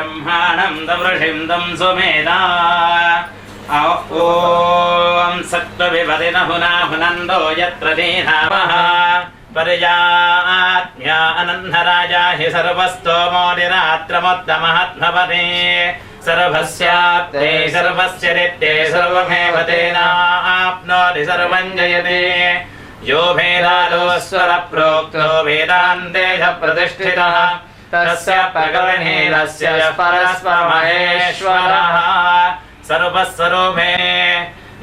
ब्रह्माणं दमृषिं दं सुमेधा ॐ सत्त्वविपदिनहुनाहुनन्दो यत्र दीनावः परिजात्म्या अनन्धराजा हि सर्वस्तोमोदिरात्रमुत्तमहत्मपदे सर्वस्याप्ते सर्वस्य नित्ये सर्वमेव तेनाप्नोति सर्वं जयते यो भेदालोस्वरप्रोक्तो वेदान्ते च प्रतिष्ठितः तस्य प्रकरणेनस्य परस्परमहेश्वरः सर्वस्वरूपे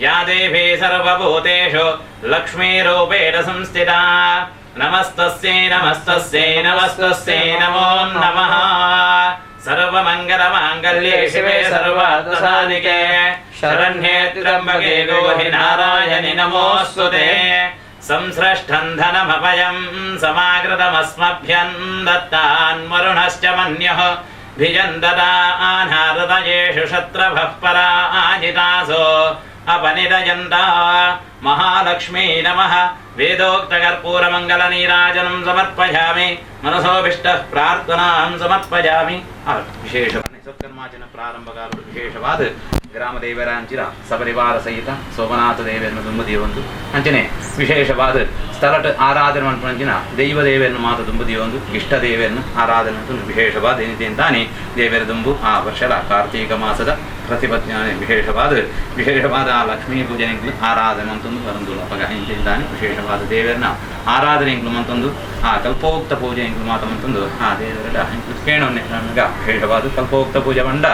या देवी सर्वभूतेषु लक्ष्मीरूपेण संस्थिता नमस्तस्यै नमस्तस्यै नमस्तस्यै नमो नमः सर्वमङ्गलमाङ्गल्ये शिवे सर्वार्थसाधिके शरण्ये त्र्यम्बके गौरि नारायणि नमोऽस्तुते संसृष्टं धनमभयं समाकृतमस्मभ्यं दत्तान्वरुणश्च मन्यः भिजन्ददानाहृदयेषु शत्रभः पराजितासो अपनिरयन्ता महालक्ष्मी नमः वेदोक्तकर्पूरमङ्गलनीराजनं समर्पयामि मनसोऽभीष्टः प्रार्थनां समर्पयामि विशेषवाद सत्कर्माचरण प्रारंभकाल विशेषवाद ग्रामदेवरांचिರ ಸಪರಿವಾರ ಸಹಿತ ಸೋಮನಾಥ ದೇವಿಯನ್ನು ದುಂಬದಿಯೊಂದು ಅಂಚನೆ ವಿಶೇಷವಾದ ಸ್ಥಳಟ ಆರಾಧನೆ ಮಾಡ್ಕೊಂಜಿನ ದೈವ ದೇವಿಯನ್ನು ಮಾತು ದುಂಬದಿಯೊಂದು ಇಷ್ಟ ದೇವಿಯನ್ನು ಆರಾಧನೆ ಅಂತ ವಿಶೇಷವಾದ ಏನಿದೆ ಅಂತಾನೆ ದೇವರ ದುಂಬು ಆ ವರ್ಷದ ಕಾರ್ತೀಕ ಮಾಸದ ಪ್ರತಿಪತ್ತಿ ವಿಶೇಷವಾದ ಆ ಲಕ್ಷ್ಮೀ ಪೂಜೆಗಳು ಆರಾಧನೆ ಅಂತಂದು ಬರಂದು ಅಪಗ ಇಂತಾನೆ ವಿಶೇಷವಾದ ದೇವರನ್ನ ಆರಾಧನೆ ಅಂತಂದು ಆ ಕಲ್ಪೋಕ್ತ ಪೂಜೆ ಮಾತಂತಂದು ಆ ದೇವರ ಕೇಳೋನೆ ನಮ್ಗೆ ವಿಶೇಷವಾದ ಕಲ್ಪೋಕ್ತ ಪೂಜೆ ಬಂಡ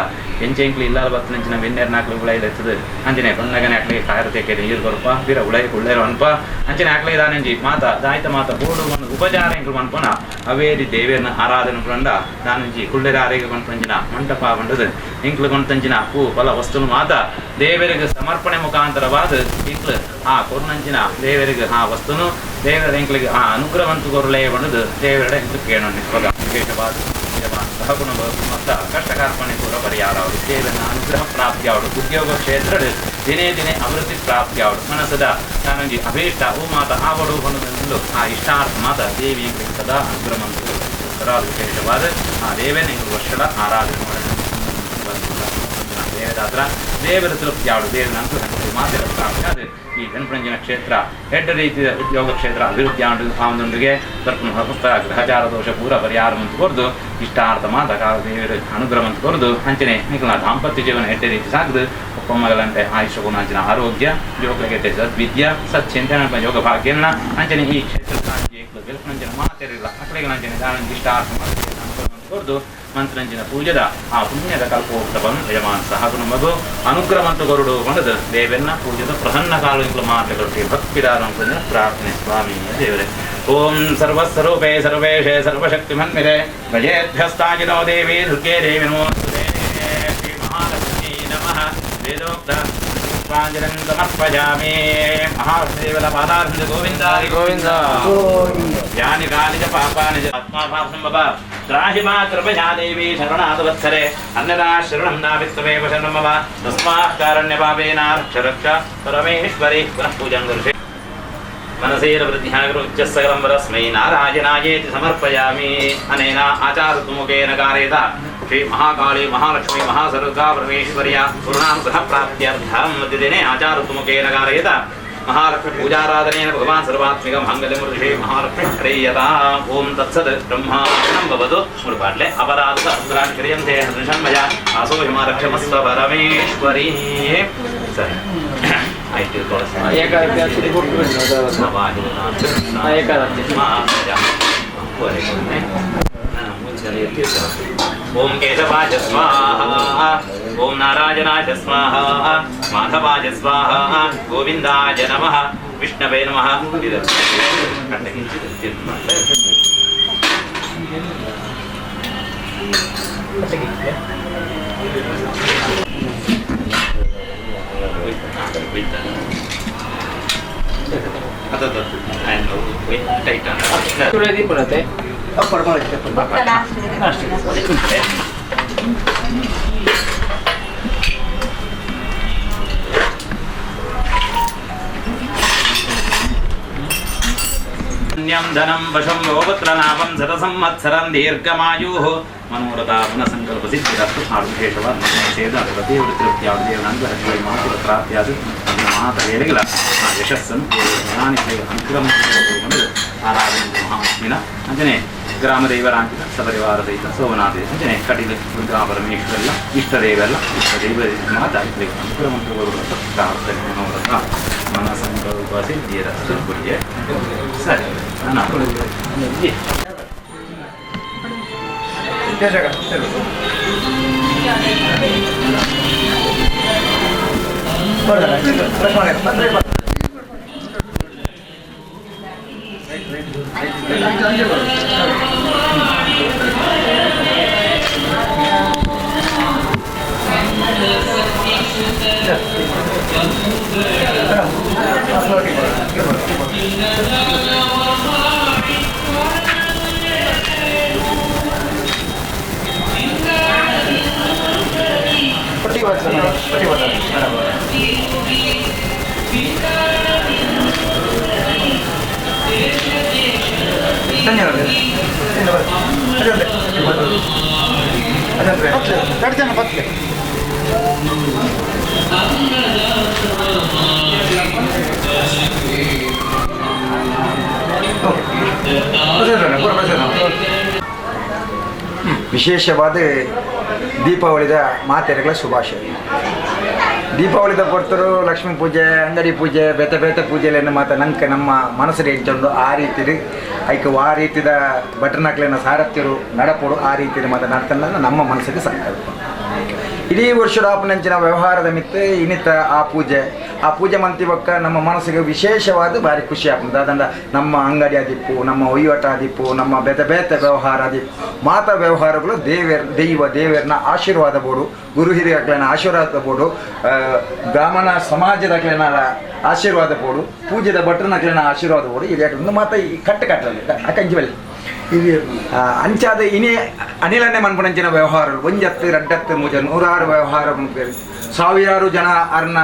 ಎಂಚೆಂಕ್ಲಿ ಇಲ್ಲಾರ ಬತ್ತನಂಚಿನ ಬೆನ್ನೆರ್ನಾಕ್ಲು ಉಳೈಲ್ ಎತ್ತದು ಅಂಜನೆ ಪನ್ನಗನೆ ಹಾಕ್ಲಿ ಕಾಯರತೆಕೆ ನೀರು ಬರಪ ಬೀರ ಉಳೈ ಉಳ್ಳೇರು ಅನ್ಪ ಅಂಚನೆ ಹಾಕ್ಲಿ ದಾನೆಂಜಿ ಮಾತ ದಾಯ್ತ ಮಾತ ಬೋಡು ಒಂದು ಉಪಚಾರ ಎಂಕ್ಲು ಅನ್ಪನ ಅವೇರಿ ದೇವಿಯನ್ನ ಆರಾಧನೆ ಬಂಡ ದಾನಂಜಿ ಕುಳ್ಳೆರ ಆರೇಗ ಕೊಂಡ್ಪಂಜಿನ ಮಂಟಪ ಬಂಡದು ಇಂಕ್ಲು ಕೊಂಡ್ತಂಜಿನ ಪೂ ಫಲ ವಸ್ತುನು ಮಾತ ದೇವರಿಗೆ ಸಮರ್ಪಣೆ ಮುಖಾಂತರವಾದ ಇಂಕ್ಲು ಆ ಕೊರ್ನಂಚಿನ ದೇವರಿಗೆ ಆ ವಸ್ತುನು ದೇವರ ಎಂಕ್ಲಿಗೆ ಆ ಅನುಗ್ರಹವಂತು ಕೊರಲೇ ಬಂಡದು ದೇವರ ಎಂಕ್ಲು ಕೇಳೋಣ ವಿಶೇಷವಾದ ಸಹಗುಣ ಮತ್ತ ಕಷ್ಟಕಾರ್ಪಣೆ ಕೂಡ ಪರಿಹಾರ ದೇವನ ಅನುಗ್ರಹ ಪ್ರಾಪ್ತಿ ಅವಳು ಉದ್ಯೋಗ ಕ್ಷೇತ್ರ ದಿನೇ ದಿನೇ ಅಭಿವೃದ್ಧಿ ಪ್ರಾಪ್ತಿ ಅವಳು ಮನಸ್ಸದ ನನಗೆ ಅಭೀಷ್ಟ ಓ ಮಾತ ಆವಡು ಹೊಂದಲು ಆ ಇಷ್ಟಾರ್ಥ ಮಾತ ದೇವಿ ಸದಾ ಅನುಗ್ರಹ ವಿಶೇಷವಾದ ಆ ದೇವನ ವರ್ಷದ ಆರಾಧನೆ ಮಾಡೋಣ ದೇವದಾತ್ರ ದೇವರ ತೃಪ್ತಿ ಅವಳು ದೇವನ ಅನುಗ್ರಹ ಮಾತಿನ ಪ್ರಾಪ್ತಿ ಅದು ಈ ಗಣಪಂಜನ ಕ್ಷೇತ್ರ ಹೆಡ್ಡ ರೀತಿಯ ಉದ್ಯೋಗ ಕ್ಷೇತ್ರ ಅಭಿವೃದ್ಧಿ ಆವೊಂದಿಗೆ ಸ್ವಲ್ಪ ಗ್ರಹಚಾರ ದೋಷ ಪೂರ ಪರಿಹಾರ ಅಂತ ಕೊರ್ದು ಇಷ್ಟಾರ್ಥ ಮಾತ ಕಾಲ ದೇವರ ಅನುಗ್ರಹ ಅಂತ ಕೊರ್ದು ಅಂಚನೆ ನಿಖಲ ದಾಂಪತ್ಯ ಜೀವನ ಹೆಡ್ಡ ರೀತಿ ಸಾಗದು ಒಪ್ಪಮ್ಮಗಳಂತೆ ಆಯುಷ ಗುಣಾಂಚಿನ ಆರೋಗ್ಯ ಯೋಗಗೆಟ್ಟೆ ಸದ್ವಿದ್ಯಾ ಸಚ್ಚಿಂತನ ಯೋಗ ಭಾಗ್ಯನ ಅಂಚನೆ ಈ ಕ್ಷೇತ್ರ ಗೆಲ್ಪಂಜನ ಮಾತಿರಲಿಲ್ಲ ಅಕಡೆಗೆ ನಂಚನೆ ದಾನ ಇಷ್ಟಾರ್ಥ ಮಾತ ಕೊರ್ದು ಮಂತ್ರಂಜಿನ ಪೂಜದ ಆ ಪುಣ್ಯದ ಕಲ್ಪೋಕ್ತವನ್ನು ಯಜಮಾನ ಸಹಗುಣ ಮಗು ಅನುಗ್ರಹವಂತು ಗರುಡು ಬಂದದು ದೇವೆನ್ನ ಪೂಜದ ಪ್ರಸನ್ನ ಕಾಲು ಮಾತುಗಳು ಭಕ್ತಿದಾರ ಪ್ರಾರ್ಥನೆ ಸ್ವಾಮಿ ದೇವರೇ ಓಂ ಸರ್ವಸ್ವರೂಪೇ ಸರ್ವೇಶೇ ಸರ್ವಶಕ್ತಿ ಮನ್ಮಿರೆ ಭಜೇಭ್ಯಸ್ತಾಜಿನೋ ದೇವಿ ದುರ್ಗೆ ದೇವಿ ನಮೋಸ್ತುತೆ ಶ್ರೀ ಮಹಾಲಕ್ಷ್ಮೀ ನಮಃ ವೇದೋಕ್ತ पुष्पांजलिं समर्पयामि महादेवल पादारविन्द गोविंद गोविंद यानि कानि च पापानि च आत्माभासं मम त्राहि मा कृपया देवी शरणागतवत्सरे अन्यदा शरणं नाभित्वमेव शरणं मम तस्मात् कारण्यपापेन रक्ष परमेश्वरी पुनः पूजां करिष्ये मनसेरवृद्ध्याग्रमुच्चस्सकलं वरस्मै नारायणायेति समर्पयामि अनेन आचारत्वमुखेन कारयेत श्री महाकाली महालक्ष्मी महासर्गा परमेश्वर्या पूर्णानुग्रह प्राप्त्यर्थं दिने आचारत्वमुखेन कारयेत महालक्ष्मी पूजाराधनेन भगवान् सर्वात्मिक माङ्गल्यमूर्तिः महालक्ष्मी ह्रीयता ओम तत्सत् ब्रह्माण्डं भवतु मुरुपाट्ले अपराध अनुग्रहान् क्रियन्ते हृदयन्मया आसो हिमालक्ष्मस्व परमेश्वरी सरि आइते कोळस एकादशी ओम केशवाय स्वाहा ओम नारायणाय स्वाहा माधवाय स्वाहा गोविंदाय नमः विष्णवे नमः ಧಾನ್ಯಂ ಧನಂ ವಶಂ ಗೋಪುತ್ರನಾಭಂ ಶತಸಂವತ್ಸರಂ ದೀರ್ಘಮಾಯುಃ ಮನೋರಥ ಪುನಃಸಂಕಲ್ಪ ಸಿದ್ಧಿರಸ್ತು ಹಾಡು ವಿಶೇಷವಾದ ಮನೆ ಸೇದ ಅದರ ದೇವರ ತೃಪ್ತಿಯಾದ ದೇವರ ಅನುಗ್ರಹಕ್ಕೆ ಮಾತುರ ಪ್ರಾಪ್ತಿಯಾದ ಅದರ ಮಾತುಗಳಿಗಳ ಆ ಯಶಸ್ಸನ್ನು ಜ್ಞಾನಿಗಳಿಗೆ ಅನುಕ್ರಮಿಸಿಕೊಂಡು ಆರಾಧನೆ ಮಹಾಲಕ್ಷ್ಮಿನ ಅಂಜನೆ ಗ್ರಾಮ ದೇವರಾಂಕಿತ ಸಪರಿವಾರ ಸಹಿತ ಸೋಮನಾಥ ಅಂಜನೆ ಕಟೀಲ ದುರ್ಗಾ ಪರಮೇಶ್ವರೆಲ್ಲ ಇಷ್ಟ ದೇವ ಮಾತಾ ಅನುಕ್ರಮಗಳು ಪ್ರಾರ್ಥನೆ ಮನೋರಥ ಮನಸಂಕಲ್ಪ ಸಿದ್ಧಿರಸ್ತು ಗುರಿಗೆ ಸರಿ ನಾನು ವಿಶೇಷವಾದ ದೀಪಾವಳಿದ ಮಾತೆರೆಗಳ ಶುಭಾಶಯ. ದೀಪಾವಳಿದ ಕೊಡ್ತರು ಲಕ್ಷ್ಮೀ ಪೂಜೆ ಅಂಗಡಿ ಪೂಜೆ ಬೇತೆ ಬೇತೆ ಪೂಜೆಲೆಯನ್ನು ಮಾತ್ರ ನಂಗೆ ನಮ್ಮ ಮನಸ್ಸಲ್ಲಿ ಇಟ್ಕೊಂಡು ಆ ರೀತಿ ಐಕೆ ಆ ರೀತಿದ ಬಟರ್ನಾಕ್ಲಿನ ಸಾರಥ್ಯರು ನಡಪೋಡು ಆ ರೀತಿ ಮಾತ್ರ ನಡ್ತಾನೆ ನಮ್ಮ ಮನಸ್ಸಿಗೆ ಸಂಕಲ್ಪ. ಇಡೀ ವರ್ಷದ ಆಪನಂಚಿನ ವ್ಯವಹಾರದ ಮಿತ್ತ ಇನ್ನಿತ ಆ ಪೂಜೆ ಮಂತಿವಕ್ಕ ನಮ್ಮ ಮನಸ್ಸಿಗೆ ವಿಶೇಷವಾದ ಭಾರಿ ಖುಷಿ ಆಗ್ತದೆ. ಅದಂದ್ರೆ ನಮ್ಮ ಅಂಗಡಿ ಆದಿಪ್ಪು ನಮ್ಮ ಒಯ್ಯಾಟ ಆದಿಪ್ಪು ನಮ್ಮ ಬೇತೆ ಬೇತೆ ವ್ಯವಹಾರ ಆದಿಪ್ಪು ಮಾತ ವ್ಯವಹಾರಗಳು ದೇವರನ್ನ ಆಶೀರ್ವಾದ ಬೋಡು, ಗುರು ಹಿರಿಯರ್ಗಳನ್ನ ಆಶೀರ್ವಾದ ಬೋಡು, ಬ್ರಾಹ್ಮಣ ಸಮಾಜದಕ್ಲೇನ ಆಶೀರ್ವಾದ ಬೋಡು, ಪೂಜೆದ ಭಟ್ರನಕ್ಲೇನ ಆಶೀರ್ವಾದ ಬೋಡು. ಇದು ಮಾತ ಈ ಕಟ್ಟಲ್ಲಿ ಅಕ್ಕಂಜಿವಲ್ಲಿ ಇದು ಅಂಚಾದ ಇನೇ ಅನಿಲನ್ನೇ ಮನ್ಪುನಂಚಿನ ವ್ಯವಹಾರಗಳು ಒಂಜತ್ತು ರಡ್ಡತ್ತು ಮೂಜ ನೂರಾರು ವ್ಯವಹಾರ ಮನ್ಪೇರು ಸಾವಿರಾರು ಜನ ಅರ್ನ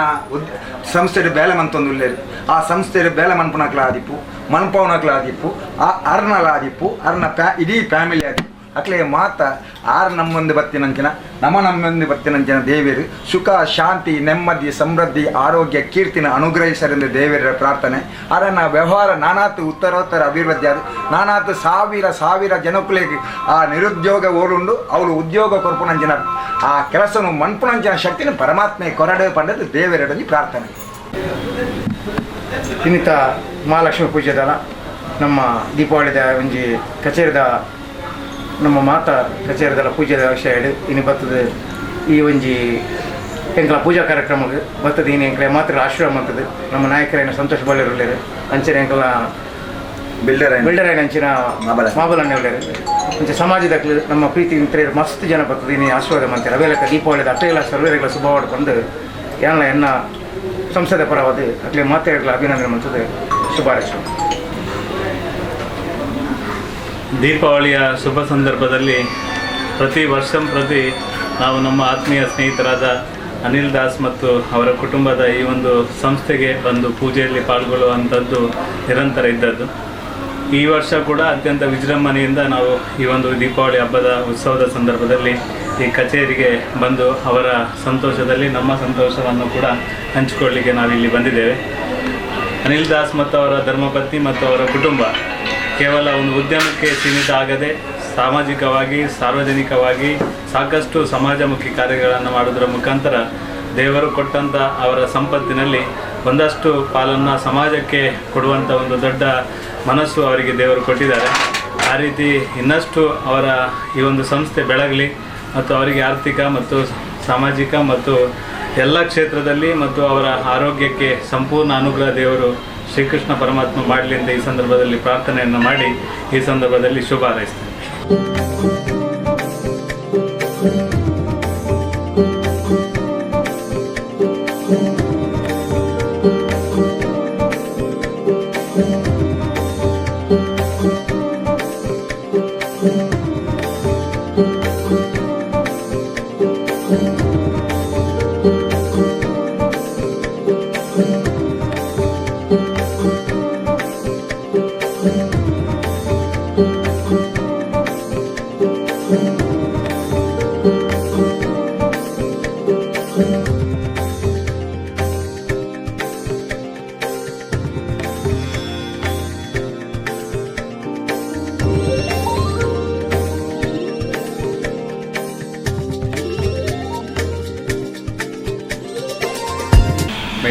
ಸಂಸ್ಥೆಯ ಬೇಲೆ ಮಂತೊಂದುಲ್ಲೇರು. ಆ ಸಂಸ್ಥೆಯ ಬೇಲೆ ಮನ್ಪುನಕ್ಲ ಆದಿಪ್ಪು ಮನ್ಪವನಕ್ಲ ಆದಿಪ್ಪು ಆ ಅರ್ನಲ ಆದಿಪ್ಪು ಅರ್ನ ಇಡೀ ಫ್ಯಾಮಿಲಿ ಆದಿಪ್ಪು ಅಕ್ಲೆ ಮಾತ ಆರು ನಮ್ಮೊಂದು ಬತ್ತಿನಂಚಿನ ನಮ್ಮೊಂದು ಬತ್ತಿನಂಚಿನ ದೇವಿಯರು ಸುಖ ಶಾಂತಿ ನೆಮ್ಮದಿ ಸಮೃದ್ಧಿ ಆರೋಗ್ಯ ಕೀರ್ತಿನ ಅನುಗ್ರಹಿಸರೆಂದು ದೇವರ ಪ್ರಾರ್ಥನೆ. ಅದನ್ನು ವ್ಯವಹಾರ ನಾನಾತು ಉತ್ತರೋತ್ತರ ಅಭಿವೃದ್ಧಿ ಆದ ನಾನಾತು ಸಾವಿರ ಜನಕ್ಕಳಿಗೆ ಆ ನಿರುದ್ಯೋಗ ಓಡುಂಡು ಅವಳು ಉದ್ಯೋಗ ಕೊರ್ಪುನಂಚಿನ ಆ ಕೆಲಸನು ಮನ್ಪುನಂಚಿನ ಶಕ್ತಿನ ಪರಮಾತ್ಮೆ ಕೊರಡೆ ಪಂಡದು ದೇವರಡಲ್ಲಿ ಪ್ರಾರ್ಥನೆ. ಇನ್ನಿತ ಮಹಾಲಕ್ಷ್ಮಿ ಪೂಜೆದ ನಮ್ಮ ದೀಪಾವಳಿದ ಒಂಜಿ ಕಚೇರಿದ ನಮ್ಮ ಮಾತಾ ಕಚೇರಿದಲ್ಲ ಪೂಜೆದ ವಿಷಯ ಹೇಳಿ ಇನ್ನು ಬರ್ತದೆ. ಈ ಒಂಜಿ ಎಂಕಲ ಪೂಜಾ ಕಾರ್ಯಕ್ರಮಕ್ಕೆ ಬರ್ತದೆ. ಇನ್ನು ಎಂಕಲ ಮಾತ್ರ ಆಶ್ರಮ ಅಂತದ್ದು ನಮ್ಮ ನಾಯಕರೇನು ಸಂತೋಷ್ ಬಾಳಿರುಳ್ಳೇರು ಅಂಚನೆ ಎಂಕಲ ಬಿಲ್ಡರ್ ಆಯ್ನ ಅಂಚಿನ ಮಾಬಲನ್ನೇ ಉಳ್ಳೇರು ಅಂಚೆ ಸಮಾಜದ ನಮ್ಮ ಪ್ರೀತಿ ಇಂತ ಮಸ್ತ್ ಜನ ಬರ್ತದೆ. ಇನ್ನು ಆಶೀರ್ವಾದ ಮಾಡ್ತಾರೆ ಅವೆಲ್ಲ ದೀಪಾವಳಿದ ಅಟ್ಟೆಲ್ಲ ಸರ್ವೇಗಳ ಶುಭವಾಡ ಬಂದು ಎನ್ನ ಸಂಸದ ಪರವಾದ ಅಟ್ಲೆ ಮಾತೆಗಳ ಅಭಿನಂದನೆ ಮಾಡ್ತದೆ. ಶುಭಾಶಯ. ದೀಪಾವಳಿಯ ಶುಭ ಸಂದರ್ಭದಲ್ಲಿ ಪ್ರತಿ ನಾವು ನಮ್ಮ ಆತ್ಮೀಯ ಸ್ನೇಹಿತರಾದ ಅನಿಲ್ ದಾಸ್ ಮತ್ತು ಅವರ ಕುಟುಂಬದ ಈ ಒಂದು ಸಂಸ್ಥೆಗೆ ಬಂದು ಪೂಜೆಯಲ್ಲಿ ಪಾಲ್ಗೊಳ್ಳುವಂಥದ್ದು ನಿರಂತರ ಇದ್ದದ್ದು. ಈ ವರ್ಷ ಕೂಡ ಅತ್ಯಂತ ವಿಜೃಂಭಣೆಯಿಂದ ನಾವು ಈ ಒಂದು ದೀಪಾವಳಿ ಹಬ್ಬದ ಉತ್ಸವದ ಸಂದರ್ಭದಲ್ಲಿ ಈ ಕಚೇರಿಗೆ ಬಂದು ಅವರ ಸಂತೋಷದಲ್ಲಿ ನಮ್ಮ ಸಂತೋಷವನ್ನು ಕೂಡ ಹಂಚಿಕೊಳ್ಳಿಕ್ಕೆ ನಾವಿಲ್ಲಿ ಬಂದಿದ್ದೇವೆ. ಅನಿಲ್ ದಾಸ್ ಮತ್ತು ಅವರ ಧರ್ಮಪತ್ನಿ ಮತ್ತು ಅವರ ಕುಟುಂಬ ಕೇವಲ ಒಂದು ಉದ್ಯಮಕ್ಕೆ ಸೀಮಿತ ಆಗದೆ ಸಾಮಾಜಿಕವಾಗಿ ಸಾರ್ವಜನಿಕವಾಗಿ ಸಾಕಷ್ಟು ಸಮಾಜಮುಖಿ ಕಾರ್ಯಗಳನ್ನು ಮಾಡೋದರ ಮುಖಾಂತರ ದೇವರು ಕೊಟ್ಟಂಥ ಅವರ ಸಂಪತ್ತಿನಲ್ಲಿ ಒಂದಷ್ಟು ಪಾಲನ್ನು ಸಮಾಜಕ್ಕೆ ಕೊಡುವಂಥ ಒಂದು ದೊಡ್ಡ ಮನಸ್ಸು ಅವರಿಗೆ ದೇವರು ಕೊಟ್ಟಿದ್ದಾರೆ. ಆ ರೀತಿ ಇನ್ನಷ್ಟು ಅವರ ಈ ಒಂದು ಸಂಸ್ಥೆ ಬೆಳಗಲಿ ಮತ್ತು ಅವರಿಗೆ ಆರ್ಥಿಕ ಮತ್ತು ಸಾಮಾಜಿಕ ಮತ್ತು ಎಲ್ಲ ಕ್ಷೇತ್ರದಲ್ಲಿ ಮತ್ತು ಅವರ ಆರೋಗ್ಯಕ್ಕೆ ಸಂಪೂರ್ಣ ಅನುಗ್ರಹ ದೇವರು ಶ್ರೀಕೃಷ್ಣ ಪರಮಾತ್ಮ ಮಾಡಲಿ ಅಂತ ಈ ಸಂದರ್ಭದಲ್ಲಿ ಪ್ರಾರ್ಥನೆಯನ್ನು ಮಾಡಿ ಈ ಸಂದರ್ಭದಲ್ಲಿ ಶುಭ ಹಾರೈಸ್ತೇನೆ.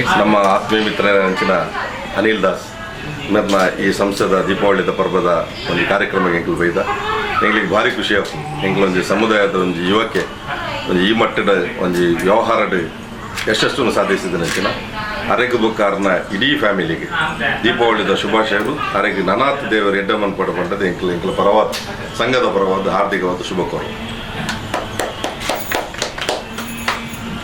ನಮ್ಮ ಆತ್ಮೀಯ ಮಿತ್ರನ ಅನಿಲ್ ದಾಸ್ ನನ್ನ ಈ ಸಂಸ್ಥೆದ ದೀಪಾವಳಿದ ಪರ್ವದ ಒಂದು ಕಾರ್ಯಕ್ರಮಕ್ಕೆ ಎಂಕ್ಲು ಬೈದ ಎಂಗ್ಲಿಗೆ ಭಾರಿ ಖುಷಿ ಆಗ್ತದೆ. ಎಂಕ್ಲೊಂದು ಸಮುದಾಯದ ಒಂದು ಯುವಕ್ಕೆ ಒಂದು ಈ ಮಟ್ಟದ ಒಂದು ವ್ಯವಹಾರದ ಯಶಸ್ಸನ್ನು ಸಾಧಿಸಿದ ನಂಚಿನ ಅರೆಗ್ ಬುಕ್ಕಾರ್ನ ಇಡೀ ಫ್ಯಾಮಿಲಿಗೆ ದೀಪಾವಳಿದ ಶುಭಾಶಯಗಳು. ಅರೆಗ್ ನನಾತ್ ದೇವರು ಎಡ್ಡಮನ್ ಪಡ ಬಂಡದ ಎಂಕ್ಲ ಪರವಾದ ಸಂಘದ ಪರವಾದ ಹಾರ್ದಿಕವಾದ ಶುಭ ಕೋರು.